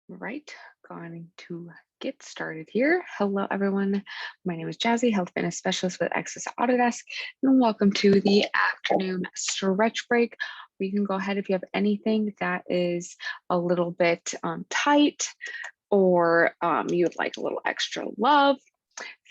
Right, going to get started here. Hello, everyone. My name is Jazzy, Health Fitness Specialist with Access Autodesk, and welcome to the afternoon stretch break. We can go ahead if you have anything that is a little bit tight or you would like a little extra love.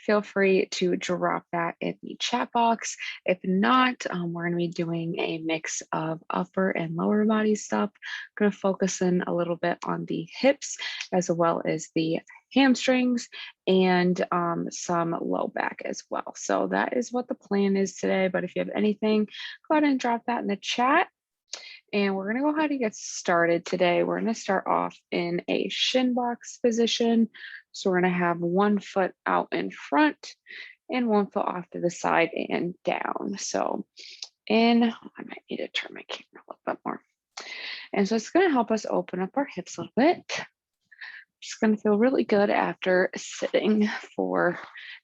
Feel free to drop that in the chat box. If not, we're going to be doing a mix of upper and lower body stuff. I'm going to focus in a little bit on the hips as well as the hamstrings and some low back as well. So that is what the plan is today. But if you have anything, go ahead and drop that in the chat. And we're going to go ahead and get started today. We're going to start off in a shin box position. So we're going to have one foot out in front and one foot off to the side and down. So I might need to turn my camera a little bit more. And so it's going to help us open up our hips a little bit. Just going to feel really good after sitting for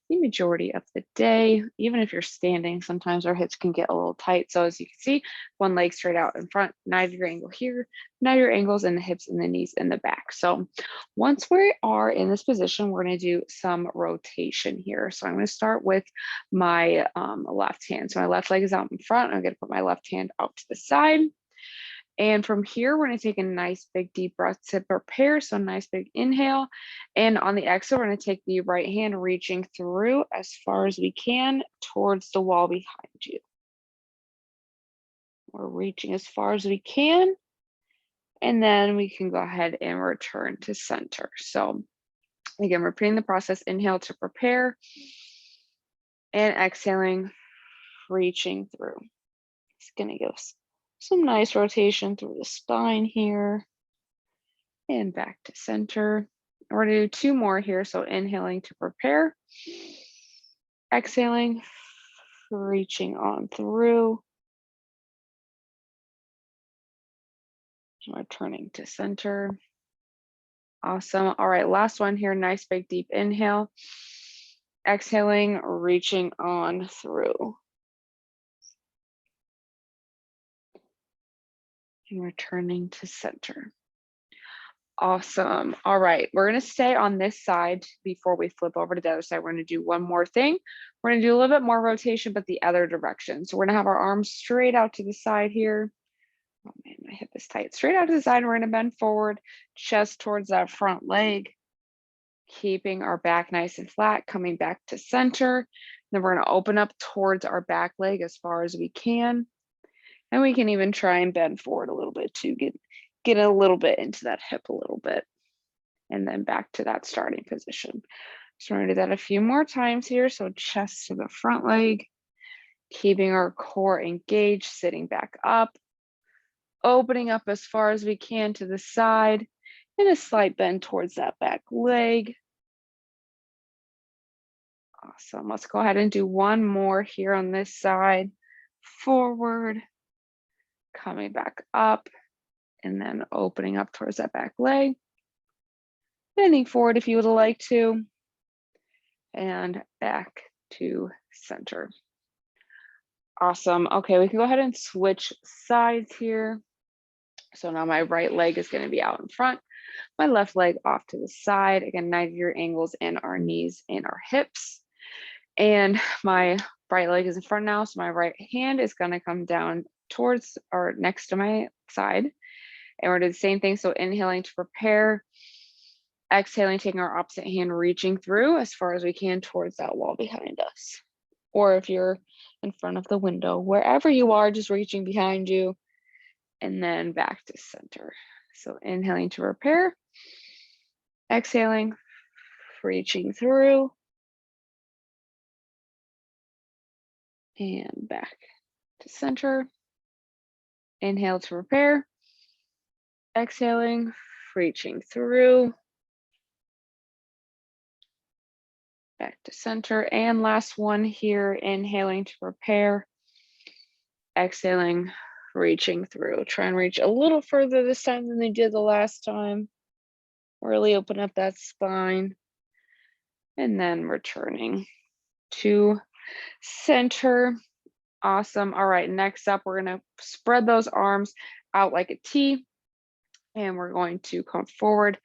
the majority of the day. Even if you're standing, sometimes our hips can get a little tight. So as you can see, one leg straight out in front, 90-degree angle here, 90-degree angles in the hips and the knees and the back. So once we are in this position, we're going to do some rotation here. So I'm going to start with my left hand. So my left leg is out in front. I'm going to put my left hand out to the side. And from here, we're going to take a nice big deep breath to prepare. So nice big inhale. And on the exhale, we're going to take the right hand reaching through as far as we can towards the wall behind you. We're reaching as far as we can. And then we can go ahead and return to center. So again, repeating the process, inhale to prepare and exhaling, reaching through. It's going to give us some nice rotation through the spine here and back to center. We're going to do two more here. So inhaling to prepare, exhaling, reaching on through, and returning to center. Awesome. All right, last one here. Nice big deep inhale, exhaling, reaching on through. And returning to center. Awesome. All right, we're going to stay on this side before we flip over to the other side. We're going to do one more thing. We're going to do a little bit more rotation, but the other direction. So we're going to have our arms straight out to the side here. Oh man, my hip is tight. Straight out to the side. We're going to bend forward, chest towards that front leg, keeping our back nice and flat, coming back to center. Then we're going to open up towards our back leg as far as we can. And we can even try and bend forward a little bit to get a little bit into that hip a little bit. And then back to that starting position. So we're going to do that a few more times here. So chest to the front leg, keeping our core engaged, sitting back up, opening up as far as we can to the side, and a slight bend towards that back leg. Awesome. Let's go ahead and do one more here on this side. Forward, coming back up, and then opening up towards that back leg. Bending forward if you would like to, and back to center. Awesome. Okay, we can go ahead and switch sides here. So now my right leg is going to be out in front, my left leg off to the side. Again, 90-degree angles in our knees and our hips. And my right leg is in front now, so my right hand is going to come down towards or next to my side. And we're doing the same thing. So inhaling to prepare, exhaling, taking our opposite hand, reaching through as far as we can towards that wall behind us. Or if you're in front of the window, wherever you are, just reaching behind you and then back to center. So inhaling to prepare, exhaling, reaching through, and back to center. Inhale to prepare, exhaling, reaching through, back to center. And last one here, inhaling to prepare, exhaling, reaching through. Try and reach a little further this time than they did the last time. Really open up that spine. And then returning to center. Awesome. All right, next up, we're going to spread those arms out like a T. And we're going to come forward,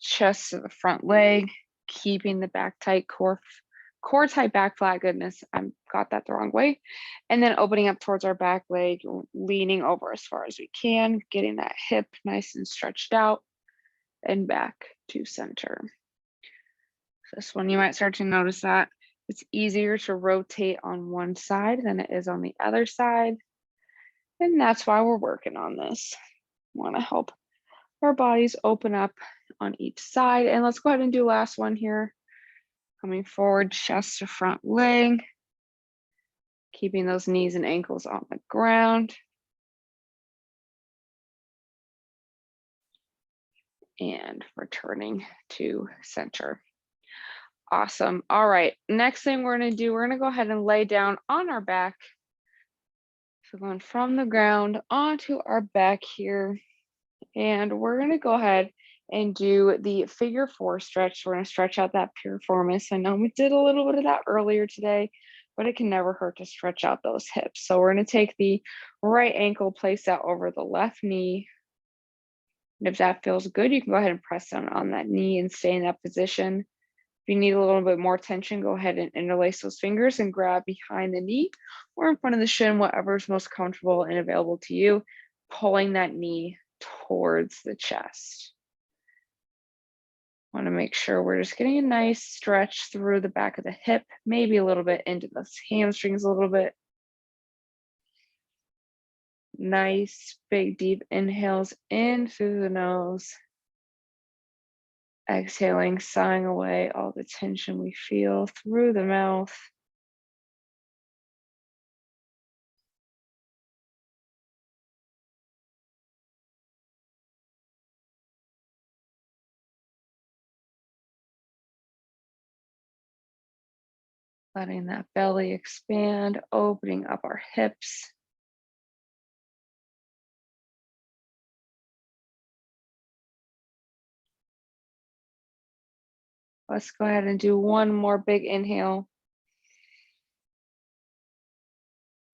chest to the front leg, keeping the back tight, core tight, back flat. Goodness, I got that the wrong way. And then opening up towards our back leg, leaning over as far as we can, getting that hip nice and stretched out, and back to center. This one, you might start to notice that it's easier to rotate on one side than it is on the other side. And that's why we're working on this. Want to help our bodies open up on each side. And let's go ahead and do last one here. Coming forward, chest to front leg. Keeping those knees and ankles on the ground. And returning to center. Awesome. All right, next thing we're gonna do, we're gonna go ahead and lay down on our back. So going from the ground onto our back here. And we're gonna go ahead and do the figure 4 stretch. We're gonna stretch out that piriformis. I know we did a little bit of that earlier today, but it can never hurt to stretch out those hips. So we're gonna take the right ankle, place that over the left knee. And if that feels good, you can go ahead and press down on that knee and stay in that position. If you need a little bit more tension, go ahead and interlace those fingers and grab behind the knee or in front of the shin, whatever is most comfortable and available to you, pulling that knee towards the chest. Want to make sure we're just getting a nice stretch through the back of the hip, maybe a little bit into those hamstrings a little bit. Nice, big, deep inhales in through the nose. Exhaling, sighing away all the tension we feel through the mouth. Letting that belly expand, opening up our hips. Let's go ahead and do one more big inhale.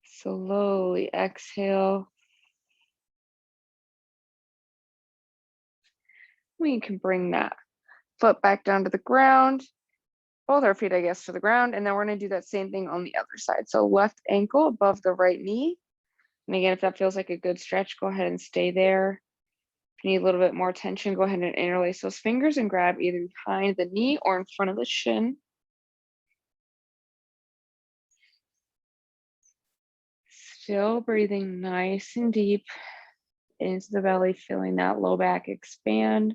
Slowly exhale. We can bring that foot back down to the ground. Both our feet, I guess, to the ground. And then we're going to do that same thing on the other side. So left ankle above the right knee. And again, if that feels like a good stretch, go ahead and stay there. If you need a little bit more tension, go ahead and interlace those fingers and grab either behind the knee or in front of the shin. Still breathing nice and deep into the belly, feeling that low back expand,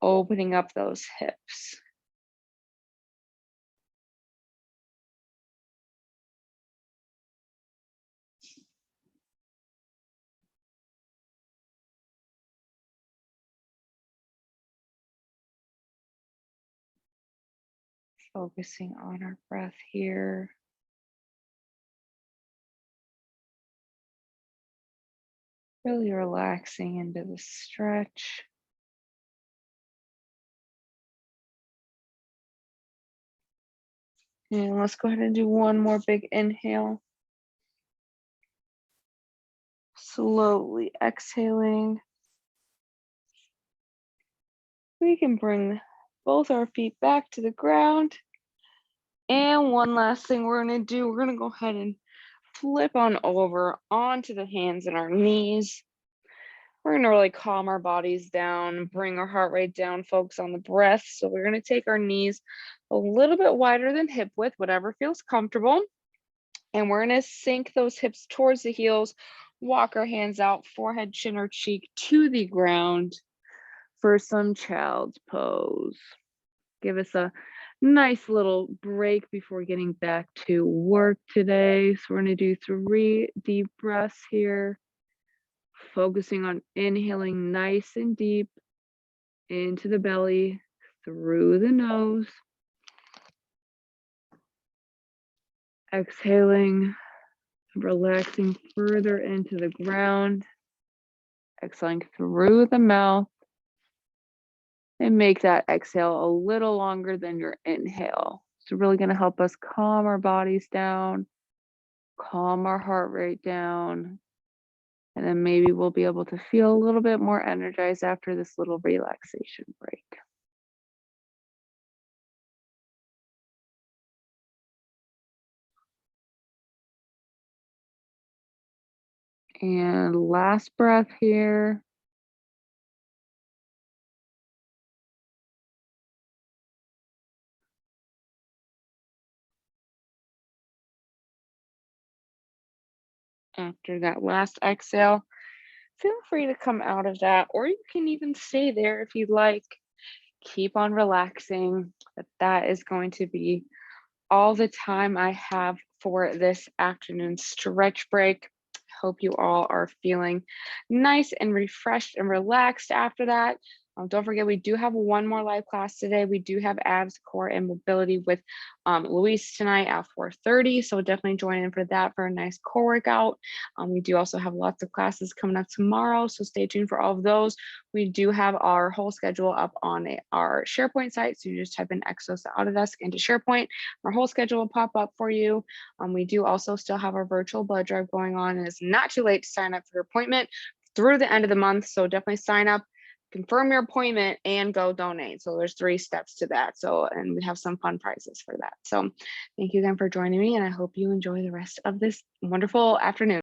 opening up those hips. Focusing on our breath here. Really relaxing into the stretch. And let's go ahead and do one more big inhale. Slowly exhaling. We can bring both our feet back to the ground. And one last thing we're going to do, we're going to go ahead and flip on over onto the hands and our knees. We're going to really calm our bodies down, bring our heart rate down, focus on the breath. So we're going to take our knees a little bit wider than hip width, whatever feels comfortable. And we're going to sink those hips towards the heels, walk our hands out, forehead, chin, or cheek to the ground for some child's pose. Give us a nice little break before getting back to work today. So we're going to do 3 deep breaths here, focusing on inhaling nice and deep into the belly through the nose. Exhaling, relaxing further into the ground. Exhaling through the mouth. And make that exhale a little longer than your inhale. It's really going to help us calm our bodies down, calm our heart rate down, and then maybe we'll be able to feel a little bit more energized after this little relaxation break. And last breath here. After that last exhale, feel free to come out of that, or you can even stay there if you'd like. Keep on relaxing, but that is going to be all the time I have for this afternoon stretch break. Hope you all are feeling nice and refreshed and relaxed after that. Don't forget, we do have one more live class today. We do have abs, core, and mobility with Luis tonight at 4:30. So definitely join in for that for a nice core workout. We do also have lots of classes coming up tomorrow. So stay tuned for all of those. We do have our whole schedule up on our SharePoint site. So you just type in Exos Autodesk into SharePoint. Our whole schedule will pop up for you. We do also still have our virtual blood drive going on, and it's not too late to sign up for your appointment through the end of the month. So definitely sign up, confirm your appointment, and go donate. So there's 3 steps to that. So, and we have some fun prizes for that. So thank you again for joining me, and I hope you enjoy the rest of this wonderful afternoon.